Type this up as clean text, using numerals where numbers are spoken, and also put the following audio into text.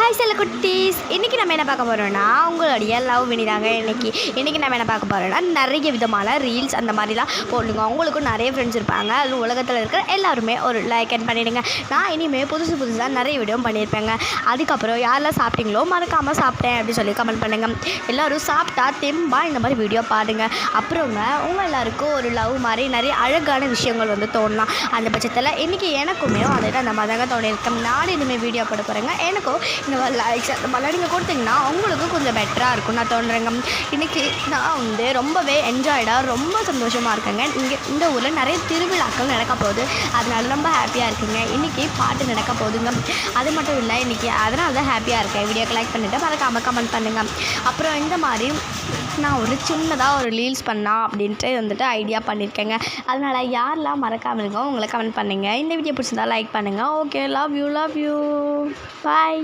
Hi செல்ல குட்டீஸ், இன்றைக்கி நம்ம என்ன பார்க்க போகிறோன்னா உங்களுடைய லவ் வினிதாங்க. இன்றைக்கி நம்ம என்ன பார்க்க போகிறோன்னா நிறைய விதமான ரீல்ஸ் அந்த மாதிரிலாம் போடுங்க. உங்களுக்கும் நிறைய ஃப்ரெண்ட்ஸ் இருப்பாங்க. அது உலகத்தில் இருக்கிற எல்லாருமே ஒரு லைக் அண்ட் பண்ணிவிடுங்க. நான் இனிமேல் புதுசாக நிறைய வீடியோ பண்ணியிருப்பேங்க. அதுக்கப்புறம் யாரெல்லாம் சாப்பிட்டீங்களோ மறக்காமல் சாப்பிட்டேன் அப்படின்னு சொல்லி கமெண்ட் பண்ணுங்கள். எல்லோரும் சாப்பிட்டா தெம்பா இந்த மாதிரி வீடியோ பாருங்க. அப்புறங்க உங்கள் எல்லாருக்கும் ஒரு லவ் மாதிரி நிறைய அழகான விஷயங்கள் வந்து தோணலாம். அந்த பட்சத்தில் இன்றைக்கி எனக்குமே வந்துட்டு அந்த மாதிரி தாங்க தோணியிருக்கேன். நானும் இனிமேல் வீடியோ போட போகிறேங்க. எனக்கும் இந்த மாதிரி லைக்ஸ் அந்த மாதிரிலாம் நீங்கள் கொடுத்தீங்கன்னா உங்களுக்கும் கொஞ்சம் பெட்டராக இருக்கும் நான் தோன்றுறேங்க. இன்றைக்கி நான் வந்து ரொம்பவே என்ஜாய்டாக ரொம்ப சந்தோஷமாக இருக்கேங்க. இங்கே இந்த ஊரில் நிறைய திருவிழாக்கள் நடக்க போகுது. அதனால ரொம்ப ஹாப்பியாக இருக்குங்க. இன்றைக்கி பாட்டு நடக்க போகுதுங்க. அது மட்டும் இல்லை, இன்றைக்கி அதனால தான் ஹாப்பியாக இருக்கேன். வீடியோக்கு லைக் பண்ணிவிட்டு மறக்காமல் கமெண்ட் பண்ணுங்கள். அப்புறம் இந்த மாதிரி நான் ஒரு சின்னதாக ஒரு ரீல்ஸ் பண்ணலாம் அப்படின்ட்டு வந்துட்டு ஐடியா பண்ணியிருக்கேங்க. அதனால் யாரெல்லாம் மறக்காமல் இருக்கோ உங்களை கமெண்ட் பண்ணுங்கள். இந்த வீடியோ பிடிச்சிருந்தா லைக் பண்ணுங்கள். Okay, love you bye.